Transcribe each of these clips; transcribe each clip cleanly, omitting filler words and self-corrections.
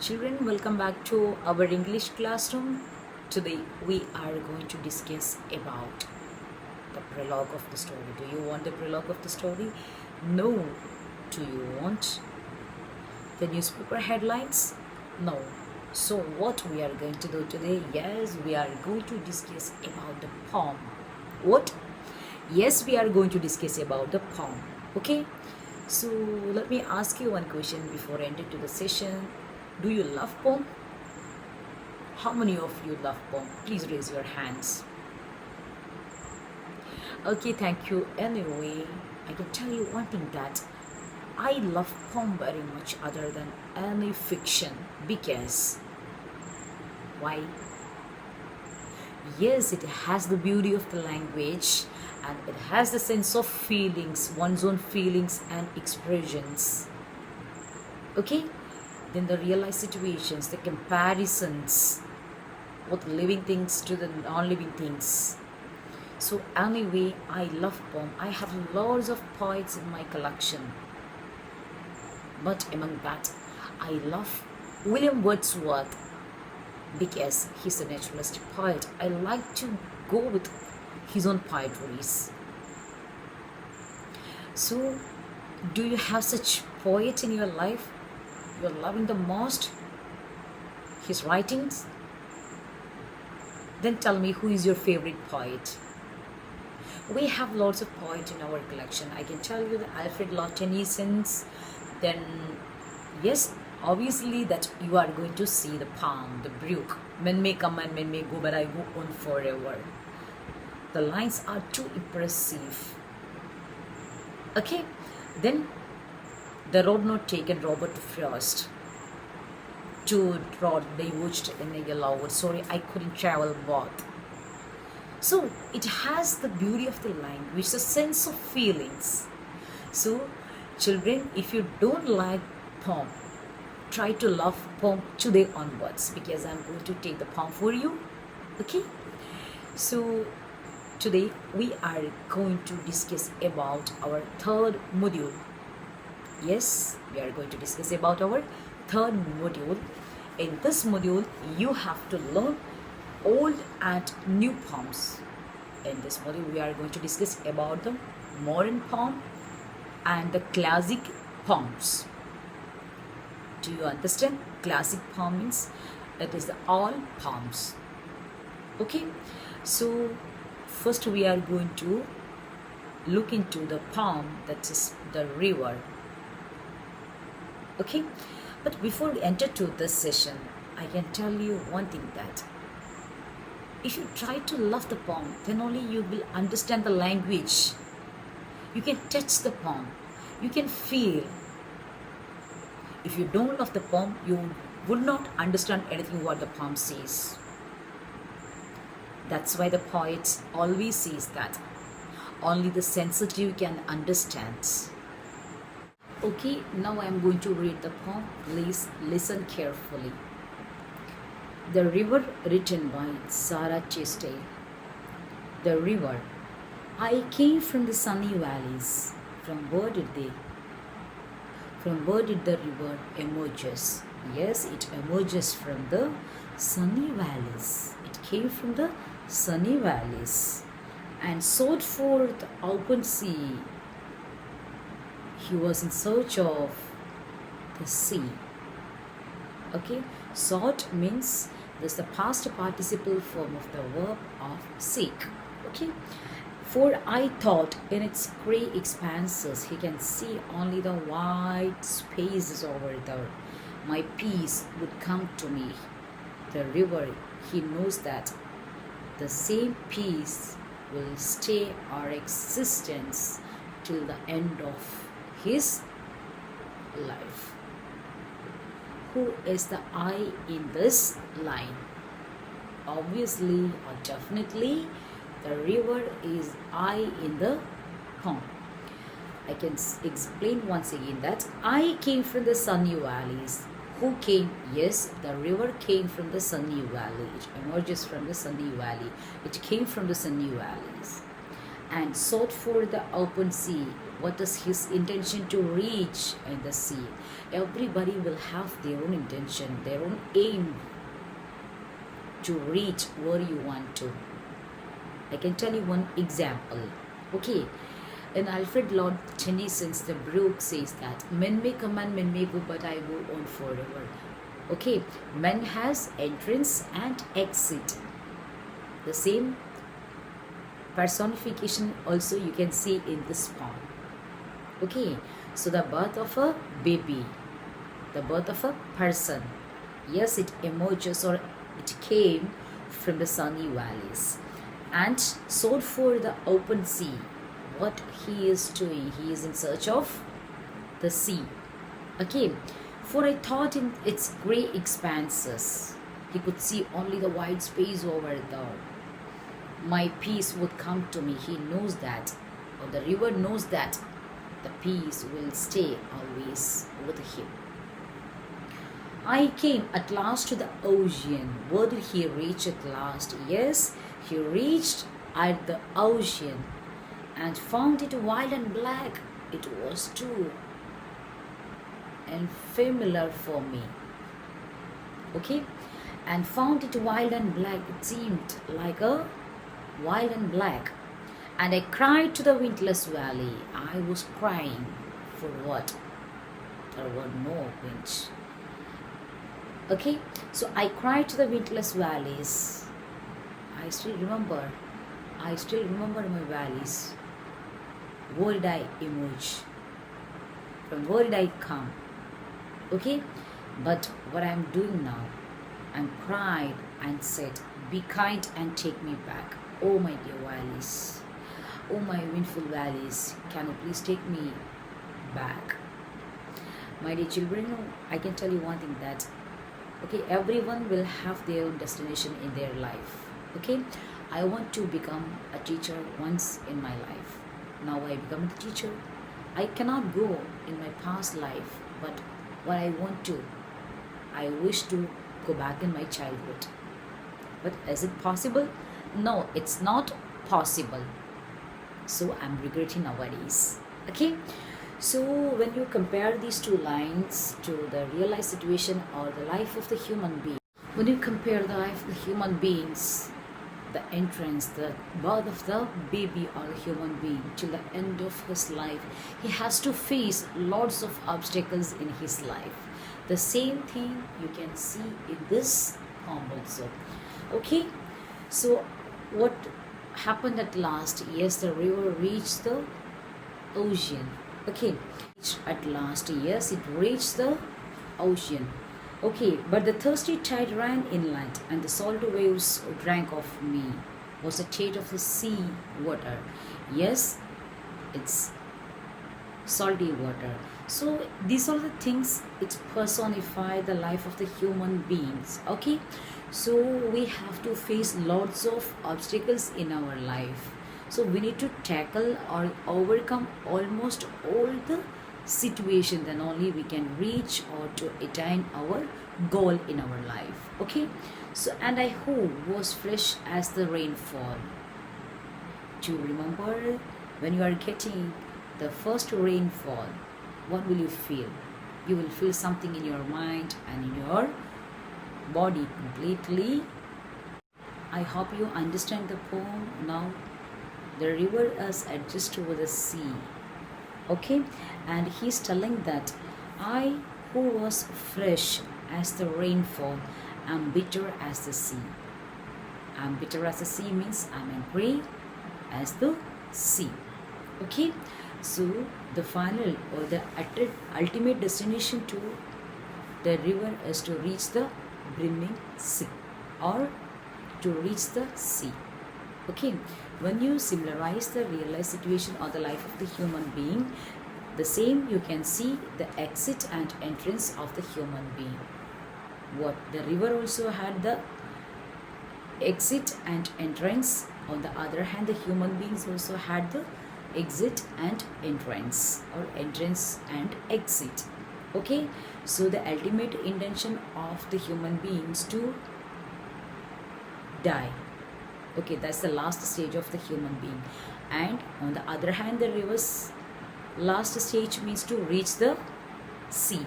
Children, welcome back to our English classroom. Today we are going to discuss about the prologue of the story. Do you want the prologue of the story? No. Do you want the newspaper headlines? No. So what we are going to do today? Yes, we are going to discuss about the poem. What? Yes, we are going to discuss about the poem. Okay? So let me ask you one question before ending to the session. Do you love poem? How many of you love poem? Please raise your hands. Okay, thank you. Anyway, I can tell you one thing that I love poem very much other than any fiction because why? Yes, it has the beauty of the language and it has the sense of feelings, one's own feelings and expressions. Okay? Then the real life situations, the comparisons with living things to the non-living things. So anyway, I love poem. I have lots of poets in my collection. But among that, I love William Wordsworth because he's a naturalistic poet. I like to go with his own poetries. So, do you have such poet in your life you're loving the most? His writings? Then tell me who is your favorite poet? We have lots of poets in our collection. I can tell you the Alfred Lord Tennyson's. Then, yes, obviously that you are going to see the poem, the brook. Men may come and men may go, but I go on forever. The lines are too impressive. Okay, then the road not taken, Robert Frost. To road debauched in a yellow. Sorry, I couldn't travel both. So it has the beauty of the language, the sense of feelings. So, children, if you don't like poem, try to love poem today onwards because I'm going to take the poem for you. Okay? So today we are going to discuss about our third module. Yes, we are going to discuss about our third module. In this module, you have to learn old and new poems. In this module, we are going to discuss about the modern poem and the classic poems. Do you understand? Classic poem means it is the all poems. Okay, so first we are going to look into the poem that is the river. Okay, but before we enter to this session, I can tell you one thing that if you try to love the poem, then only you will understand the language. You can touch the poem. You can feel. If you don't love the poem, you would not understand anything what the poem says. That's why the poets always says that only the sensitive can understand. Okay, now I am going to read the poem. Please listen carefully. The River, written by Sarah Chastain. The river. I came from the sunny valleys. From where did they? From where did the river emerges? Yes, it emerges from the sunny valleys. It came from the sunny valleys and sought for the open sea. He was in search of the sea. Okay, sought means this is the past participle form of the verb of seek. Okay, for I thought in its grey expanses he can see only the wide spaces over there. My peace would come to me. The river, he knows that the same peace will stay our existence till the end of his life. Who is the I in this line? Obviously or definitely the river is I in the poem. I can explain once again that I came from the sunny valleys. Who came? Yes, the river came from the sunny valley. It emerges from the sunny valley. It came from the sunny valleys. and sought for the open sea. What is his intention to reach in the sea? Everybody will have their own intention, their own aim to reach where you want to. I can tell you one example. Okay, in Alfred Lord Tennyson's The Brook says that men may come and men may go, but I go on forever. Okay, man has entrance and exit. The same personification also you can see in this poem. Okay, so the birth of a baby, the birth of a person, yes, it emerges or it came from the sunny valleys and sought for the open sea. What he is doing, he is in search of the sea. Okay, for I thought in its grey expanses he could see only the wide space over there. My peace would come to me. He knows that, or the river knows that the peace will stay always with him. I came at last to the ocean. Where did he reach at last? Yes, he reached at the ocean and found it wild and black. It was too unfamiliar for me. Okay, and found it wild and black. It seemed like a wild and black. And I cried to the windless valley. I was crying for what? There were no winds. Okay, so I cried to the windless valleys. I still remember my valleys. Where did I emerge? From where did I come? Okay, but what I'm doing now, I'm cried and said, be kind and take me back. Oh my dear valleys, oh my windful valleys, can you please take me back? My dear children, I can tell you one thing that, okay, everyone will have their own destination in their life. Okay, I want to become a teacher once in my life. Now I become a teacher. I cannot go in my past life, but what I wish to go back in my childhood. But is it possible? No, it's not possible. So I'm regretting nowadays. Okay, so when you compare these two lines to the real life situation or the life of the human being, when you compare the life of the human beings, the entrance, the birth of the baby or the human being till the end of his life, he has to face lots of obstacles in his life. The same thing you can see in this poem also. Okay, so what happened at last? Yes, the river reached the ocean. Okay, at last, yes, it reached the ocean. Okay, but the thirsty tide ran inland, and the salt waves drank of me. Was a shade of the sea water. Yes, it's salty water. So these are the things it personify the life of the human beings. Okay, so we have to face lots of obstacles in our life. So we need to tackle or overcome almost all the situation, then only we can reach or to attain our goal in our life. Okay, so and I hope was fresh as the rainfall. To remember, when you are getting the first rainfall, what will you feel? You will feel something in your mind and in your body completely. I hope you understand the poem now. The river is adjusted with the sea. Okay, and he's telling that I who was fresh as the rainfall am bitter as the sea. I'm bitter as the sea means I'm angry as the sea. Okay, so the final or the ultimate destination to the river is to reach the brimming sea or to reach the sea. Okay, when you similarize the real life situation or the life of the human being, the same you can see the exit and entrance of the human being. What the river also had the exit and entrance. On the other hand, the human beings also had the exit and entrance or entrance and exit. Okay, so the ultimate intention of the human beings to die Okay, that's the last stage of the human being. And on the other hand, the reverse last stage means to reach the sea.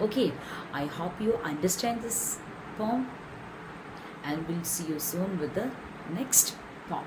Okay, I hope you understand this poem, and we'll see you soon with the next poem.